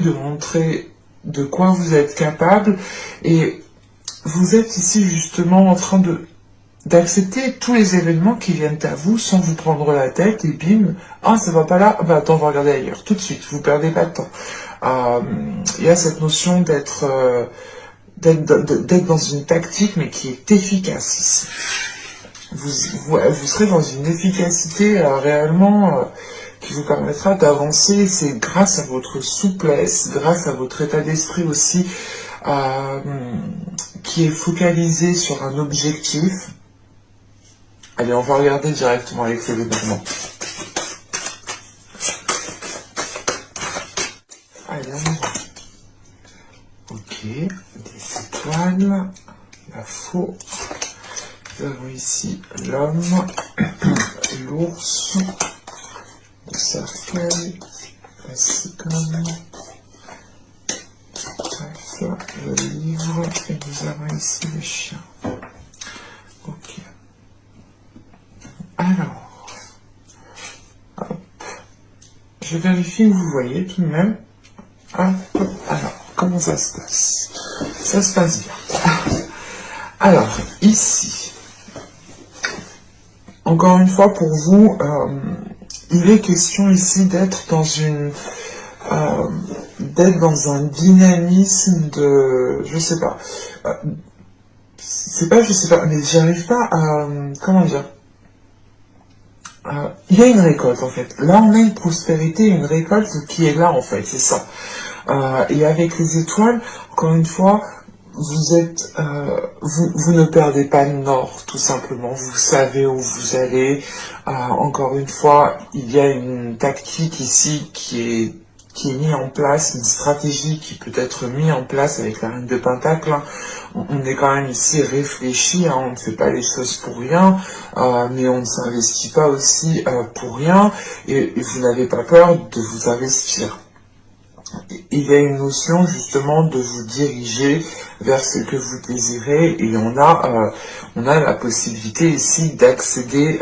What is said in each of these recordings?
de montrer de quoi vous êtes capable, et vous êtes ici justement en train d'accepter tous les événements qui viennent à vous sans vous prendre la tête, et bim, ah ça va pas là, bah attends, on va regarder ailleurs, tout de suite, vous perdez pas de temps. Il y a cette notion d'être dans une tactique, mais qui est efficace ici. Vous serez dans une efficacité réellement qui vous permettra d'avancer. C'est grâce à votre souplesse, grâce à votre état d'esprit aussi, qui est focalisé sur un objectif. Allez, on va regarder directement avec les événements. Allez, on y va. Ok, des étoiles, la faux. Nous avons ici l'homme, l'ours, le cercueil, la cigogne, le livre, et nous avons ici le chien. Ok. Alors, hop. Je vérifie que vous voyez tout de même. Hop. Alors, comment ça se passe? Ça se passe bien. Alors, ici, encore une fois pour vous, il est question ici d'être dans un dynamisme de, je sais pas, mais j'arrive pas à, comment dire, il y a une récolte en fait. Là on a une prospérité, une récolte qui est là en fait, c'est ça. Et avec les étoiles, encore une fois, vous êtes, vous ne perdez pas le nord, tout simplement. Vous savez où vous allez. Encore une fois, il y a une tactique ici qui est mise en place, une stratégie qui peut être mise en place avec la reine de Pentacle. On est quand même ici réfléchi, hein, on ne fait pas les choses pour rien, mais on ne s'investit pas aussi pour rien, et vous n'avez pas peur de vous investir. Il y a une notion justement de vous diriger vers ce que vous désirez, et on a la possibilité ici d'accéder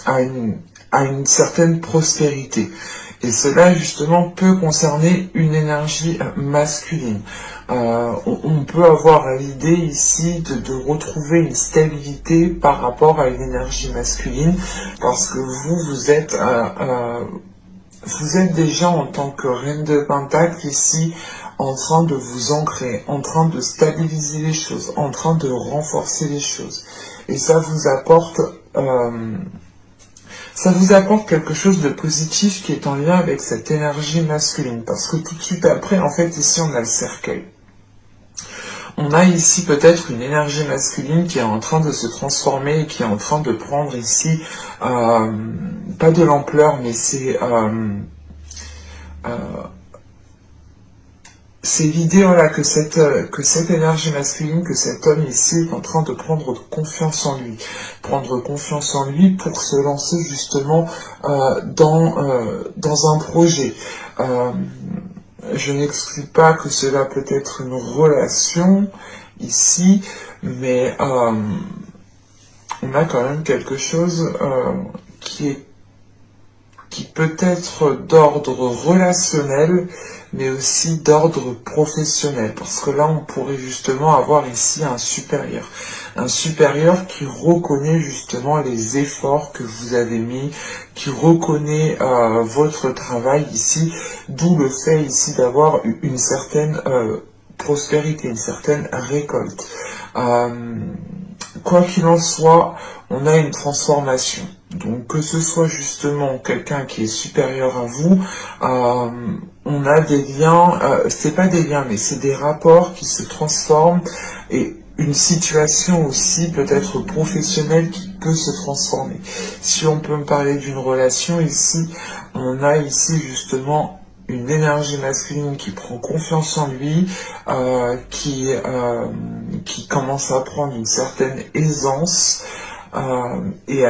à une certaine prospérité. Et cela justement peut concerner une énergie masculine. On peut avoir l'idée ici de retrouver une stabilité par rapport à une énergie masculine, parce que vous êtes déjà en tant que reine de Pentacle ici en train de vous ancrer, en train de stabiliser les choses, en train de renforcer les choses. Et ça vous apporte quelque chose de positif qui est en lien avec cette énergie masculine. Parce que tout de suite après, en fait, ici on a le cercueil. On a ici peut-être une énergie masculine qui est en train de se transformer et qui est en train de prendre ici, pas de l'ampleur, mais c'est l'idée voilà, que cette énergie masculine, que cet homme ici est en train de prendre confiance en lui. Prendre confiance en lui pour se lancer justement dans un projet. Je n'exclus pas que cela peut être une relation ici, mais on a quand même quelque chose qui peut être d'ordre relationnel, mais aussi d'ordre professionnel, parce que là on pourrait justement avoir ici un supérieur qui reconnaît justement les efforts que vous avez mis, qui reconnaît votre travail ici, d'où le fait ici d'avoir une certaine prospérité, une certaine récolte. Quoi qu'il en soit, on a une transformation. Donc que ce soit justement quelqu'un qui est supérieur à vous, on a des liens, c'est pas des liens, mais c'est des rapports qui se transforment, et une situation aussi peut-être professionnelle qui peut se transformer. Si on peut me parler d'une relation ici, on a ici justement une énergie masculine qui prend confiance en lui, qui commence à prendre une certaine aisance, et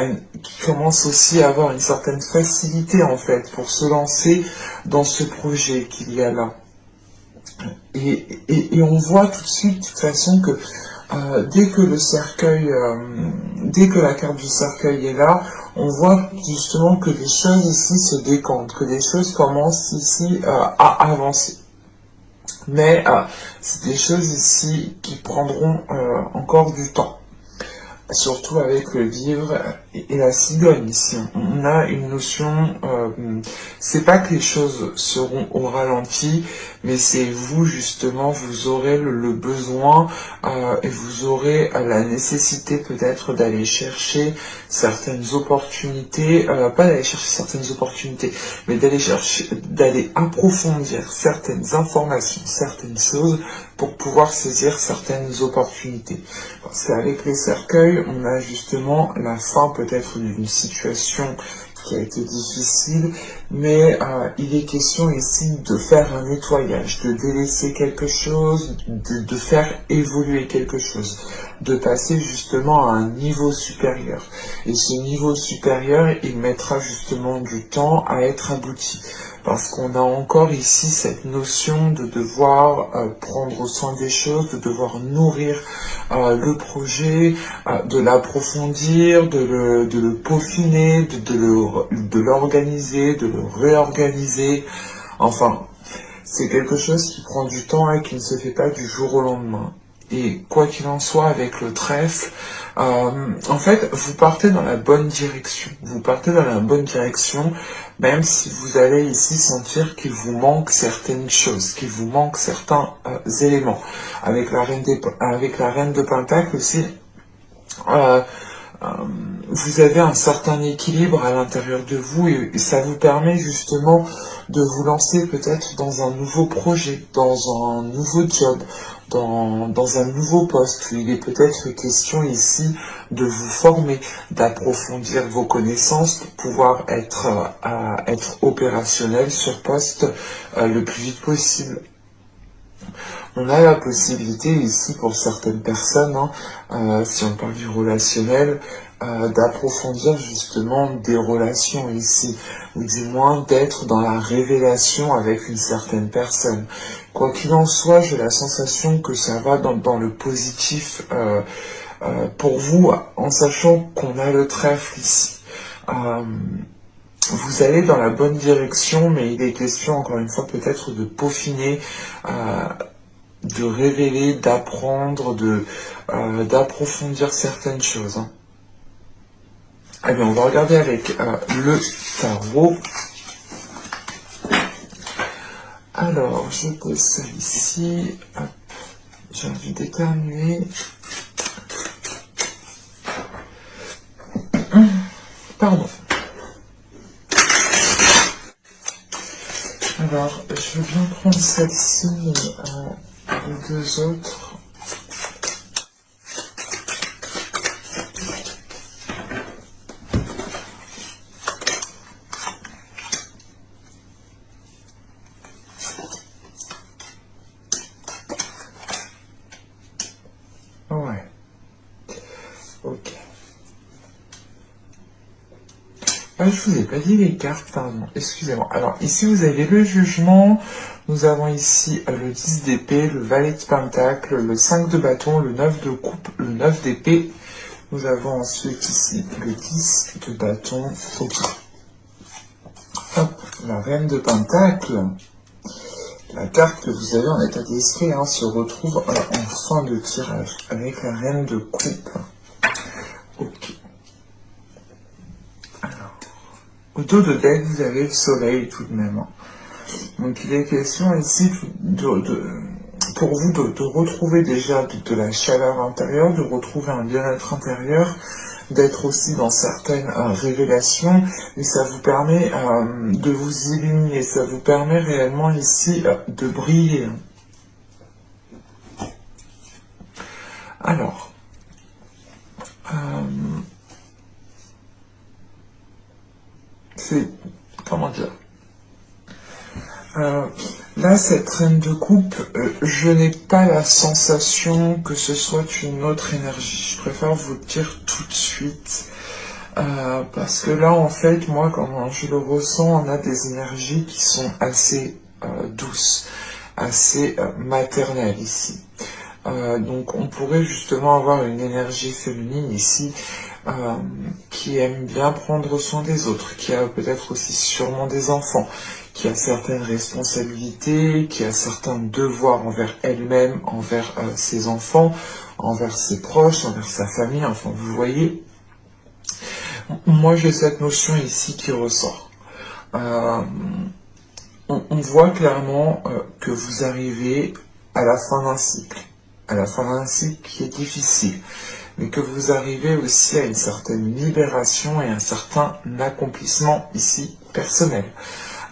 qui commence aussi à avoir une certaine facilité en fait pour se lancer dans ce projet qu'il y a là. Et on voit tout de suite de toute façon que dès que le cercueil, dès que la carte du cercueil est là, on voit justement que les choses ici se décantent, que les choses commencent ici à avancer. Mais c'est des choses ici qui prendront encore du temps. Surtout avec le livre et la cigogne ici. On a une notion, c'est pas que les choses seront au ralenti, mais c'est vous justement, vous aurez le besoin et vous aurez la nécessité peut-être d'aller chercher certaines opportunités, pas d'aller chercher certaines opportunités, mais d'aller approfondir certaines informations, certaines choses pour pouvoir saisir certaines opportunités. Parce qu'avec les cercueils, on a justement la fin peut-être d'une situation qui a été difficile, mais il est question ici de faire un nettoyage, de délaisser quelque chose, de faire évoluer quelque chose, de passer justement à un niveau supérieur. Et ce niveau supérieur, il mettra justement du temps à être abouti. Parce qu'on a encore ici cette notion de devoir prendre soin des choses, de devoir nourrir le projet, de l'approfondir, de le peaufiner, de l'organiser, de le réorganiser. Enfin, c'est quelque chose qui prend du temps et qui ne se fait pas du jour au lendemain. Et quoi qu'il en soit avec le trèfle, en fait, vous partez dans la bonne direction. Vous partez dans la bonne direction, même si vous allez ici sentir qu'il vous manque certaines choses, qu'il vous manque certains éléments. Avec la reine de Pentacle aussi, vous avez un certain équilibre à l'intérieur de vous et ça vous permet justement de vous lancer peut-être dans un nouveau projet, dans un nouveau job, dans un nouveau poste. Il est peut-être question ici de vous former, d'approfondir vos connaissances pour pouvoir être opérationnel sur poste le plus vite possible. On a la possibilité ici pour certaines personnes, si on parle du relationnel, d'approfondir justement des relations ici, ou du moins d'être dans la révélation avec une certaine personne. Quoi qu'il en soit, j'ai la sensation que ça va dans le positif pour vous, en sachant qu'on a le trèfle ici. Vous allez dans la bonne direction, mais il est question encore une fois peut-être de peaufiner, de révéler, d'apprendre, d'approfondir certaines choses. Allez, on va regarder avec le tarot. Alors, je pose ça ici. Hop, j'ai envie d'éternuer. Pardon. Alors, je veux bien prendre celle-ci, mais les deux autres. Ouais. Ok. Ah, je vous ai pas dit les cartes, pardon, excusez-moi. Alors, ici, vous avez le jugement, nous avons ici le 10 d'épée, le valet de pentacle, le 5 de bâton, le 9 de coupe, le 9 d'épée. Nous avons ensuite ici le 10 de bâton, ok. Hop, la reine de pentacle. La carte que vous avez en état d'esprit se retrouve en fin de tirage, avec la reine de coupe. Ok. Au dos de deck, vous avez le soleil tout de même. Donc il est question ici pour vous de retrouver déjà de la chaleur intérieure, de retrouver un bien-être intérieur, d'être aussi dans certaines révélations, et ça vous permet de vous illuminer, ça vous permet réellement ici de briller. Alors, c'est, comment dire, là, cette reine de coupe, je n'ai pas la sensation que ce soit une autre énergie. Je préfère vous le dire tout de suite. Parce que là, en fait, moi, quand je le ressens, on a des énergies qui sont assez douces, assez maternelles ici. Donc, on pourrait justement avoir une énergie féminine ici euh, qui aime bien prendre soin des autres, qui a peut-être aussi sûrement des enfants, qui a certaines responsabilités, qui a certains devoirs envers elle-même, envers ses enfants, envers ses proches, envers sa famille, enfin vous voyez, moi j'ai cette notion ici qui ressort. Euh, on voit clairement que vous arrivez à la fin d'un cycle, à la fin d'un cycle qui est difficile, mais que vous arrivez aussi à une certaine libération et un certain accomplissement ici personnel.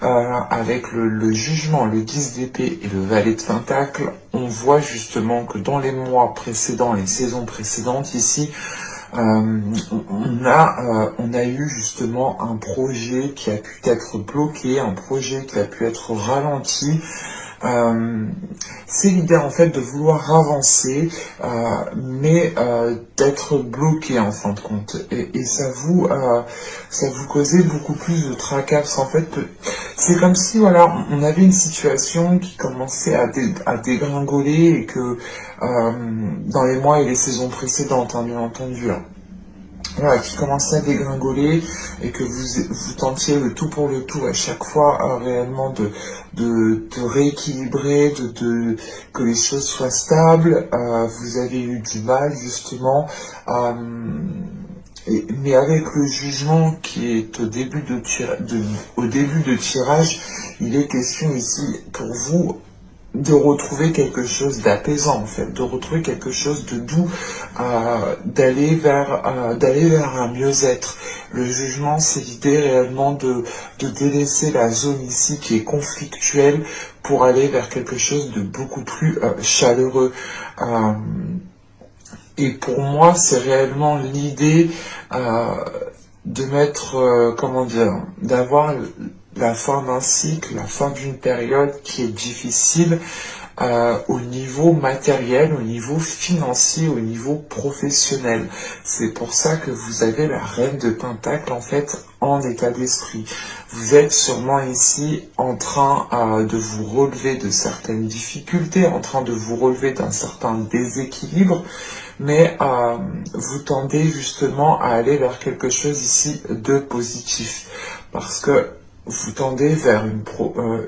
Avec le jugement, le 10 d'épée et le valet de pentacle, on voit justement que dans les mois précédents, les saisons précédentes ici, on a eu justement un projet qui a pu être bloqué, un projet qui a pu être ralenti. C'est l'idée en fait de vouloir avancer, mais d'être bloqué en fin de compte. Et ça vous causait beaucoup plus de tracas. Parce qu'en fait, c'est comme si voilà, on avait une situation qui commençait à dégringoler et que dans les mois et les saisons précédentes, hein, bien entendu. Hein, voilà, qui commençait à dégringoler et que vous tentiez le tout pour le tout à chaque fois réellement de rééquilibrer, que les choses soient stables. Vous avez eu du mal justement, mais avec le jugement qui est au début de tirage, il est question ici pour vous de retrouver quelque chose d'apaisant en fait, de retrouver quelque chose de doux, d'aller vers un mieux-être. Le jugement, c'est l'idée réellement de délaisser la zone ici qui est conflictuelle pour aller vers quelque chose de beaucoup plus chaleureux. Et pour moi, c'est réellement l'idée de mettre, comment dire, d'avoir la fin d'un cycle, la fin d'une période qui est difficile au niveau matériel, au niveau financier, au niveau professionnel. C'est pour ça que vous avez la reine de Pentacle en fait en état d'esprit. Vous êtes sûrement ici en train de vous relever de certaines difficultés, en train de vous relever d'un certain déséquilibre, mais vous tendez justement à aller vers quelque chose ici de positif. Parce que vous tendez vers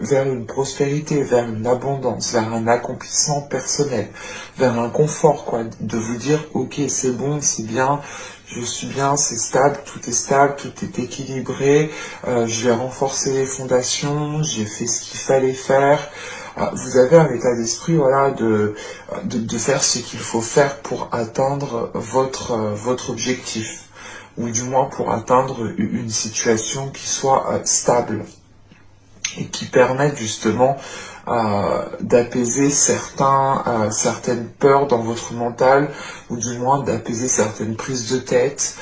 vers une prospérité, vers une abondance, vers un accomplissement personnel, vers un confort, quoi, de vous dire, ok, c'est bon, c'est bien, je suis bien, c'est stable, tout est équilibré, je vais renforcer les fondations, j'ai fait ce qu'il fallait faire. Vous avez un état d'esprit, voilà, de faire ce qu'il faut faire pour atteindre votre objectif, ou du moins pour atteindre une situation qui soit stable et qui permette justement d'apaiser certaines peurs dans votre mental, ou du moins d'apaiser certaines prises de tête,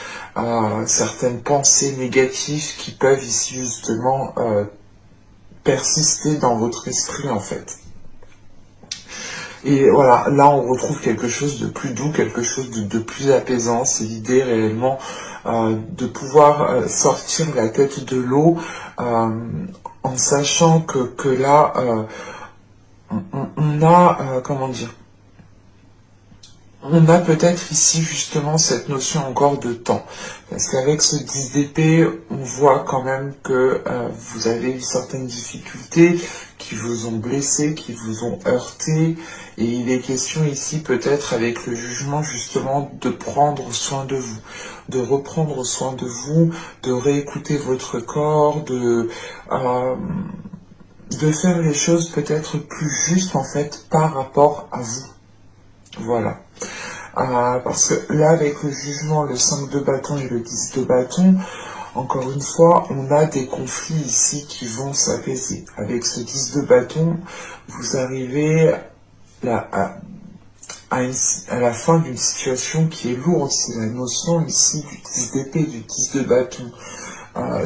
certaines pensées négatives qui peuvent ici justement persister dans votre esprit en fait. Et voilà, là on retrouve quelque chose de plus doux, quelque chose de plus apaisant. C'est l'idée réellement de pouvoir sortir la tête de l'eau en sachant que là, on a, comment dire, on a peut-être ici justement cette notion encore de temps. Parce qu'avec ce 10 d'épée, on voit quand même que vous avez eu certaines difficultés qui vous ont blessé, qui vous ont heurté. Et il est question ici peut-être avec le jugement justement de prendre soin de vous, de reprendre soin de vous, de réécouter votre corps, de faire les choses peut-être plus justes en fait par rapport à vous. Voilà. Parce que là, avec le jugement, le 5 de bâton et le 10 de bâton, encore une fois, on a des conflits ici qui vont s'apaiser. Avec ce 10 de bâton, vous arrivez là, à la fin d'une situation qui est lourde. C'est la notion ici du 10 d'épée, du 10 de bâton.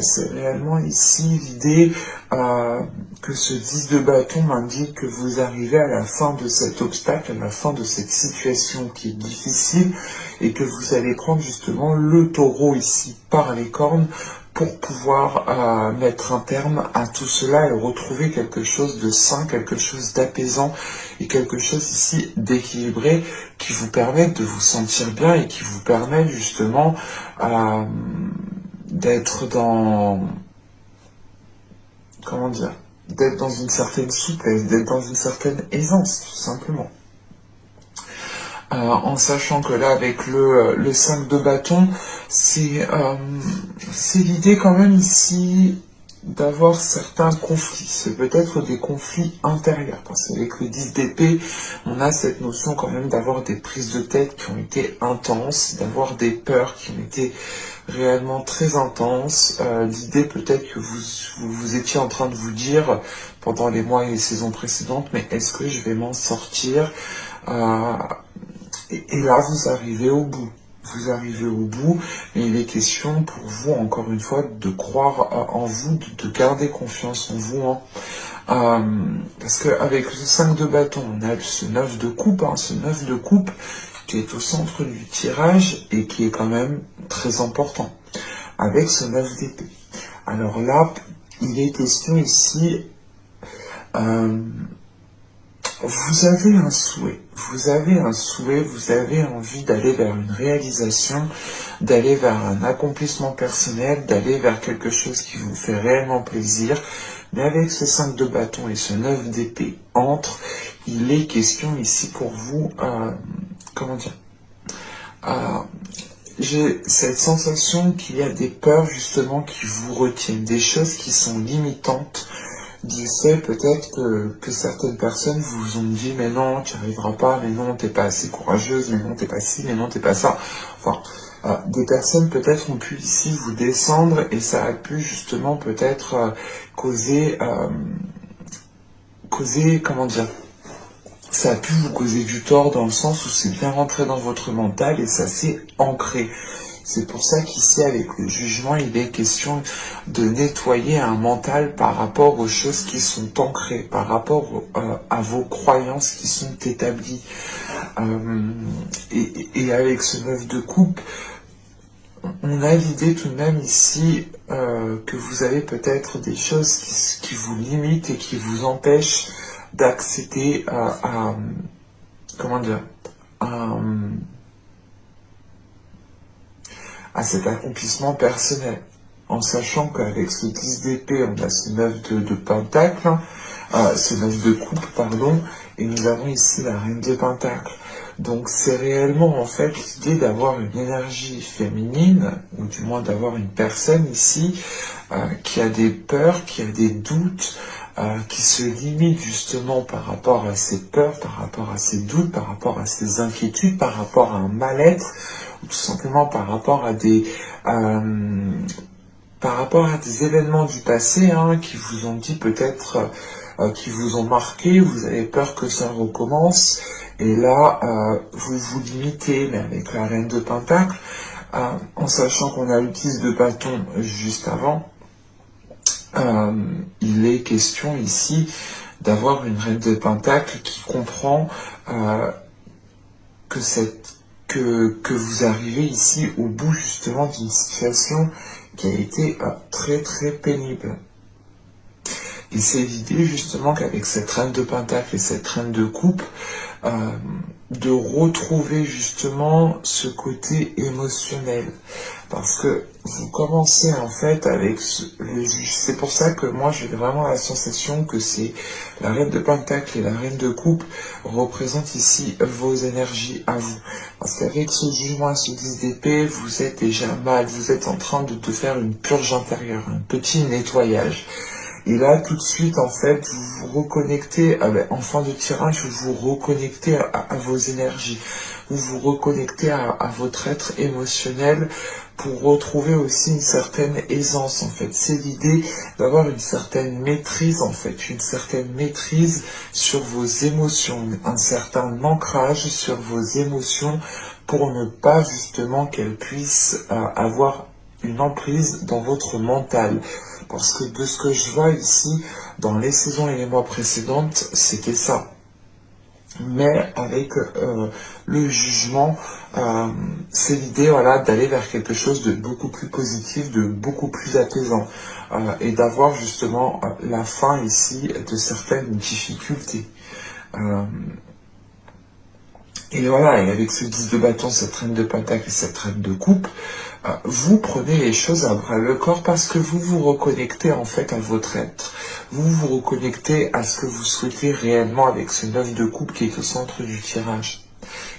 C'est réellement ici l'idée que ce 10 de bâton m'indique que vous arrivez à la fin de cet obstacle, à la fin de cette situation qui est difficile, et que vous allez prendre justement le taureau ici par les cornes pour pouvoir mettre un terme à tout cela et retrouver quelque chose de sain, quelque chose d'apaisant et quelque chose ici d'équilibré qui vous permette de vous sentir bien et qui vous permette justement d'être dans, comment dire, d'être dans une certaine souplesse, d'être dans une certaine aisance, tout simplement. En sachant que là, avec le 5 de bâton, c'est l'idée quand même ici d'avoir certains conflits. C'est peut-être des conflits intérieurs, parce qu'avec le 10 d'épée, on a cette notion quand même d'avoir des prises de tête qui ont été intenses, d'avoir des peurs qui ont été réellement très intenses. L'idée peut-être que vous étiez en train de vous dire pendant les mois et les saisons précédentes, mais est-ce que je vais m'en sortir et là, vous arrivez au bout. Vous arrivez au bout, mais il est question pour vous, encore une fois, de croire en vous, de garder confiance en vous. Parce qu'avec le 5 de bâton, on a ce 9 de coupe, ce 9 de coupe qui est au centre du tirage et qui est quand même très important. Avec ce 9 d'épée. Alors là, il est question ici... vous avez un souhait, vous avez envie d'aller vers une réalisation, d'aller vers un accomplissement personnel, d'aller vers quelque chose qui vous fait réellement plaisir, mais avec ce 5 de bâton et ce 9 d'épée entre, il est question ici pour vous, comment dire, j'ai cette sensation qu'il y a des peurs justement qui vous retiennent, des choses qui sont limitantes. Je sais peut-être que certaines personnes vous ont dit mais non, tu n'y arriveras pas, mais non, t'es pas assez courageuse, mais non, t'es pas ci, mais non, t'es pas ça. Enfin, des personnes peut-être ont pu ici vous descendre et ça a pu justement peut-être causer, comment dire, ça a pu vous causer du tort dans le sens où c'est bien rentré dans votre mental et ça s'est ancré. C'est pour ça qu'ici, avec le jugement, il est question de nettoyer un mental par rapport aux choses qui sont ancrées, par rapport à vos croyances qui sont établies. Et avec ce 9 de coupe, on a l'idée tout de même ici que vous avez peut-être des choses qui vous limitent et qui vous empêchent d'accéder comment dire, à cet accomplissement personnel, en sachant qu'avec ce 10 d'épée, on a ce 9 de pentacle, ce 9 de coupe, pardon, et nous avons ici la reine de pentacle. Donc c'est réellement en fait l'idée d'avoir une énergie féminine, ou du moins d'avoir une personne ici qui a des peurs, qui a des doutes, qui se limite justement par rapport à ses peurs, par rapport à ses doutes, par rapport à ses inquiétudes, par rapport à un mal-être, ou tout simplement par rapport à des événements du passé qui vous ont dit peut-être, qui vous ont marqué, vous avez peur que ça recommence, et là vous vous limitez, mais avec la reine de pentacle, en sachant qu'on a le 10 de bâton juste avant, il est question ici d'avoir une reine de pentacle qui comprend que vous arrivez ici au bout justement d'une situation qui a été très très pénible. Et c'est l'idée justement qu'avec cette reine de pentacle et cette reine de coupe, de retrouver justement ce côté émotionnel. Parce que vous commencez en fait avec le juge. C'est pour ça que moi j'ai vraiment la sensation que c'est la reine de pentacle et la reine de coupe représentent ici vos énergies à vous. Parce qu'avec ce jugement et ce 10 d'épée, vous êtes déjà mal, vous êtes en train de faire une purge intérieure, un petit nettoyage. Et là, tout de suite, en fait, vous vous reconnectez, en fin de tirage, vous vous reconnectez à vos énergies. Vous vous reconnectez à votre être émotionnel pour retrouver aussi une certaine aisance, en fait. C'est l'idée d'avoir une certaine maîtrise, en fait, une certaine maîtrise sur vos émotions, un certain ancrage sur vos émotions pour ne pas, justement, qu'elles puissent avoir une emprise dans votre mental. Parce que de ce que je vois ici, dans les saisons et les mois précédentes, c'était ça. mais avec le jugement, c'est l'idée, voilà, d'aller vers quelque chose de beaucoup plus positif, de beaucoup plus apaisant, et d'avoir justement la fin ici de certaines difficultés. Et voilà, et avec ce 10 de bâton, cette reine de pentacle et cette reine de coupe, vous prenez les choses à bras le corps parce que vous vous reconnectez en fait à votre être. Vous vous reconnectez à ce que vous souhaitez réellement avec ce 9 de coupe qui est au centre du tirage.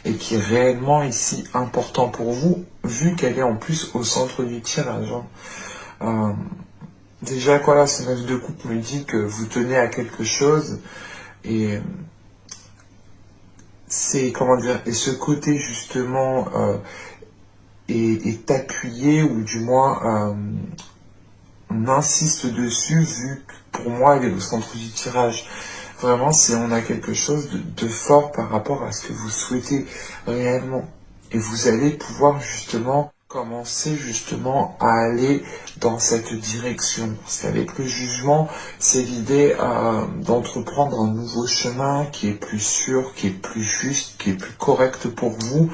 Et qui est réellement ici important pour vous, vu qu'elle est en plus au centre du tirage. Déjà, voilà, ce 9 de coupe me dit que vous tenez à quelque chose, et c'est, comment dire, et ce côté justement est appuyé, ou du moins on insiste dessus, vu que pour moi elle est au centre du tirage. Vraiment, on a quelque chose de fort par rapport à ce que vous souhaitez réellement. Et vous allez pouvoir justement commencer justement à aller dans cette direction. Parce qu'avec le jugement, c'est l'idée d'entreprendre un nouveau chemin qui est plus sûr, qui est plus juste, qui est plus correct pour vous.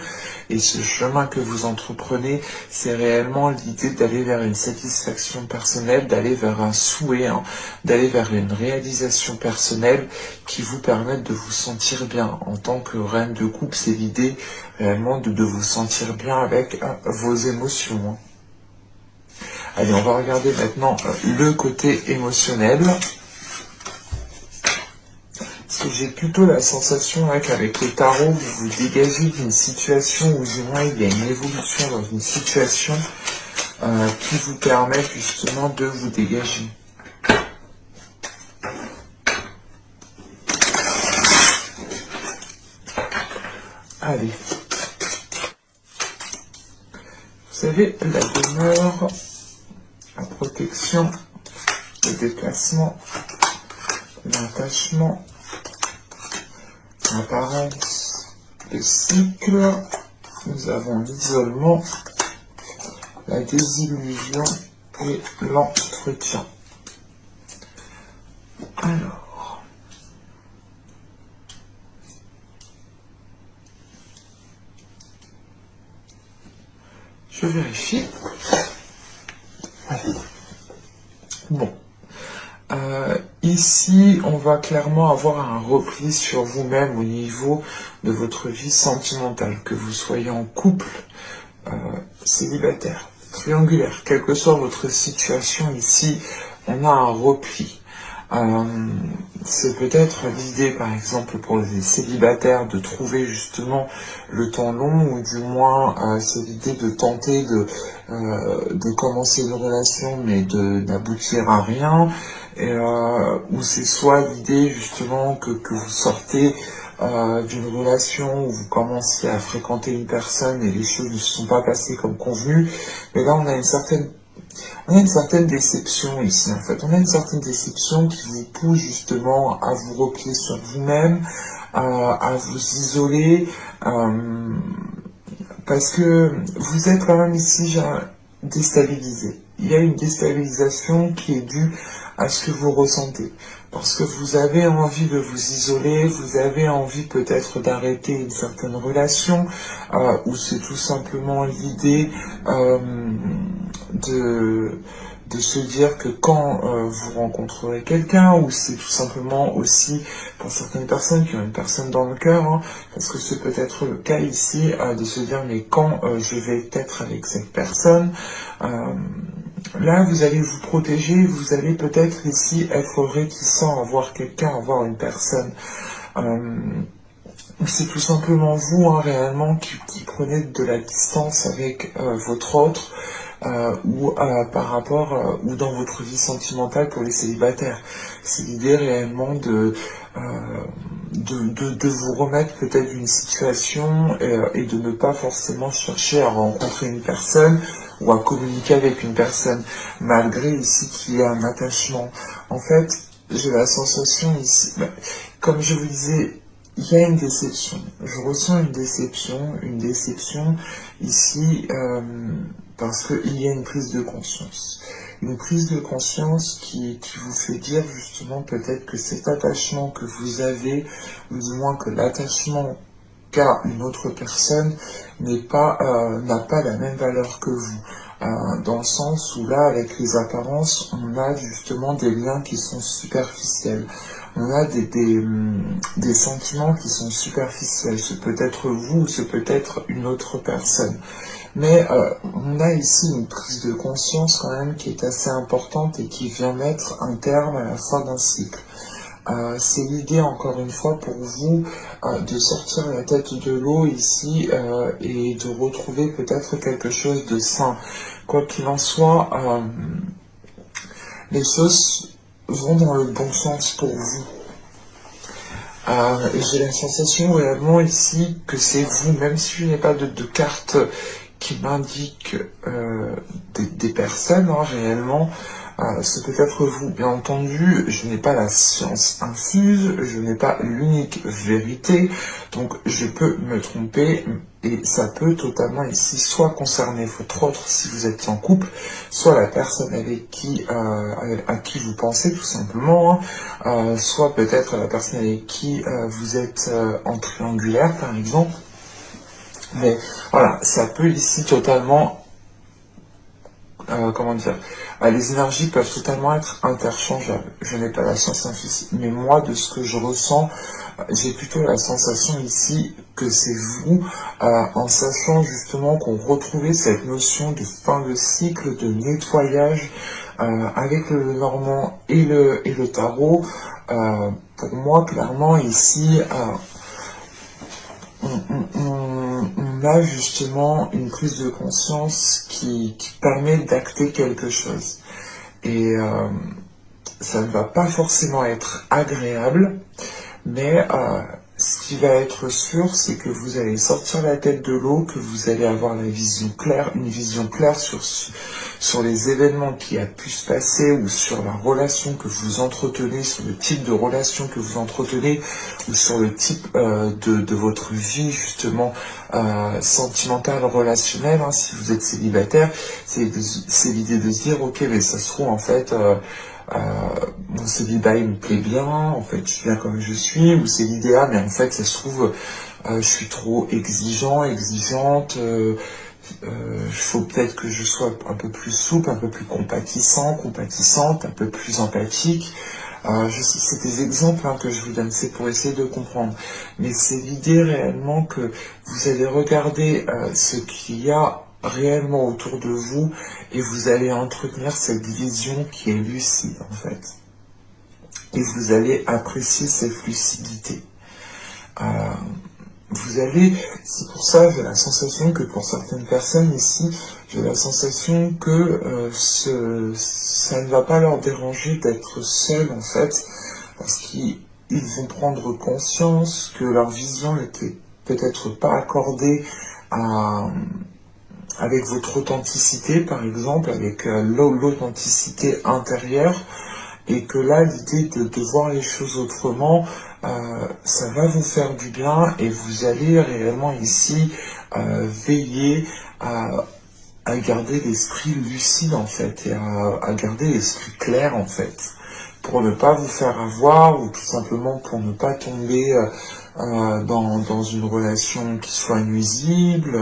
Et ce chemin que vous entreprenez, c'est réellement l'idée d'aller vers une satisfaction personnelle, d'aller vers un souhait, d'aller vers une réalisation personnelle qui vous permette de vous sentir bien. En tant que reine de coupe, c'est l'idée réellement de vous sentir bien avec vos émotions. Allez, on va regarder maintenant le côté émotionnel. Parce que j'ai plutôt la sensation qu'avec le tarot, vous vous dégagez d'une situation, ou du moins il y a une évolution dans une situation qui vous permet justement de vous dégager. Allez. Vous savez, la demeure, la protection, le déplacement, l'attachement, l'apparence, le cycle, nous avons l'isolement, la désillusion et l'entretien. Alors, je vérifie. Allez. Bon. Ici, on va clairement avoir un repli sur vous-même au niveau de votre vie sentimentale, que vous soyez en couple, célibataire, triangulaire, quelle que soit votre situation ici, on a un repli. C'est peut-être l'idée, par exemple, pour les célibataires, de trouver justement le temps long, ou du moins c'est l'idée de tenter de commencer une relation, mais d'aboutir à rien, ou c'est soit l'idée justement que vous sortez d'une relation où vous commenciez à fréquenter une personne et les choses ne se sont pas passées comme convenu, mais là on a une certaine déception ici, en fait. On a une certaine déception qui vous pousse justement à vous replier sur vous-même, à vous isoler, parce que vous êtes quand même ici déstabilisé. Il y a une déstabilisation qui est due à ce que vous ressentez. Parce que vous avez envie de vous isoler, vous avez envie peut-être d'arrêter une certaine relation, ou c'est tout simplement l'idée de se dire que quand vous rencontrerez quelqu'un, ou c'est tout simplement aussi pour certaines personnes qui ont une personne dans le cœur, parce que c'est peut-être le cas ici, de se dire mais quand je vais être avec cette personne, là vous allez vous protéger, vous allez peut-être ici être réticent à voir quelqu'un, à voir une personne. C'est tout simplement vous réellement qui prenez de la distance avec votre autre, ou par rapport, ou dans votre vie sentimentale pour les célibataires. C'est l'idée réellement de vous remettre peut-être d'une situation, et de ne pas forcément chercher à rencontrer une personne ou à communiquer avec une personne, malgré ici qu'il y a un attachement. En fait, j'ai la sensation ici, comme je vous disais, il y a une déception. Je ressens une déception ici parce qu'il y a une prise de conscience. Une prise de conscience qui vous fait dire justement peut-être que cet attachement que vous avez, ou du moins que l'attachement qu'a une autre personne n'a pas la même valeur que vous. Dans le sens où là, avec les apparences, on a justement des liens qui sont superficiels. On a des sentiments qui sont superficiels. Ce peut être vous, ce peut être une autre personne. Mais on a ici une prise de conscience quand même qui est assez importante et qui vient mettre un terme à la fin d'un cycle. C'est l'idée, encore une fois, pour vous de sortir la tête de l'eau ici et de retrouver peut-être quelque chose de sain. Quoi qu'il en soit, les choses vont dans le bon sens pour vous. Et j'ai la sensation réellement ici que c'est vous, même si je n'ai pas de carte qui m'indique des personnes réellement, c'est peut-être vous. Bien entendu, je n'ai pas la science infuse, je n'ai pas l'unique vérité, donc je peux me tromper et ça peut totalement ici soit concerner votre autre si vous êtes en couple, soit la personne avec qui à qui vous pensez tout simplement, soit peut-être la personne avec qui vous êtes en triangulaire par exemple. Mais voilà, ça peut ici totalement comment dire, les énergies peuvent totalement être interchangeables. Je n'ai pas la science infuse, mais moi, de ce que je ressens, j'ai plutôt la sensation ici que c'est vous, en sachant justement qu'on retrouvait cette notion de fin de cycle, de nettoyage, avec le Normand et le tarot. Pour moi, clairement, ici, on a justement une prise de conscience qui permet d'acter quelque chose. Et ça ne va pas forcément être agréable, mais ce qui va être sûr, c'est que vous allez sortir la tête de l'eau, que vous allez avoir la vision claire, une vision claire sur les événements qui a pu se passer ou sur la relation que vous entretenez, sur le type de relation que vous entretenez ou sur le type de votre vie justement sentimentale, relationnelle. Si vous êtes célibataire, c'est l'idée de se dire ok, mais ça se trouve en fait mon célibat il me plaît bien, en fait je suis bien comme je suis, ou c'est l'idéal, mais en fait ça se trouve je suis trop exigeante, faut peut-être que je sois un peu plus souple, un peu plus compatissante, un peu plus empathique. C'est des exemples que je vous donne, c'est pour essayer de comprendre. Mais c'est l'idée réellement que vous allez regarder ce qu'il y a réellement autour de vous et vous allez entretenir cette vision qui est lucide en fait. Et vous allez apprécier cette lucidité. C'est pour ça j'ai la sensation que pour certaines personnes ici, j'ai la sensation que ça ne va pas leur déranger d'être seuls en fait, parce qu'ils vont prendre conscience que leur vision n'était peut-être pas accordée avec votre authenticité par exemple, avec l'authenticité intérieure, et que là, l'idée de voir les choses autrement, ça va vous faire du bien et vous allez réellement ici veiller à garder l'esprit lucide en fait et à garder l'esprit clair en fait pour ne pas vous faire avoir ou tout simplement pour ne pas tomber dans une relation qui soit nuisible.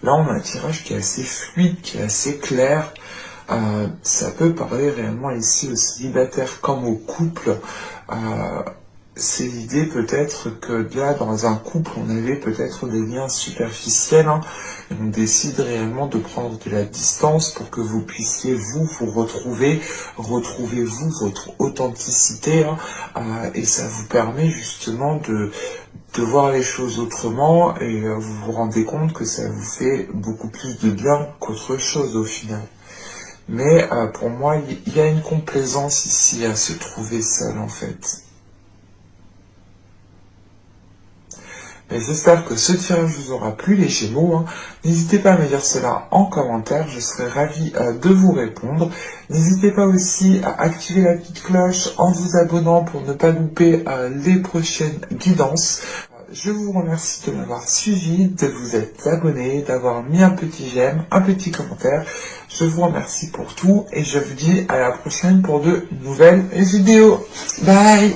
Là, on a un tirage qui est assez fluide, qui est assez clair. Ça peut parler réellement ici aux célibataires comme au couple. C'est l'idée peut-être que là, dans un couple, on avait peut-être des liens superficiels, et on décide réellement de prendre de la distance pour que vous puissiez vous retrouver vous, votre authenticité, et ça vous permet justement de voir les choses autrement, et vous vous rendez compte que ça vous fait beaucoup plus de bien qu'autre chose au final. Mais pour moi, il y a une complaisance ici à se trouver seul en fait. Et j'espère que ce tirage vous aura plu, les Gémeaux, hein. N'hésitez pas à me dire cela en commentaire, je serai ravi de vous répondre. N'hésitez pas aussi à activer la petite cloche en vous abonnant pour ne pas louper les prochaines guidances. Je vous remercie de m'avoir suivi, de vous être abonné, d'avoir mis un petit j'aime, un petit commentaire. Je vous remercie pour tout et je vous dis à la prochaine pour de nouvelles vidéos. Bye!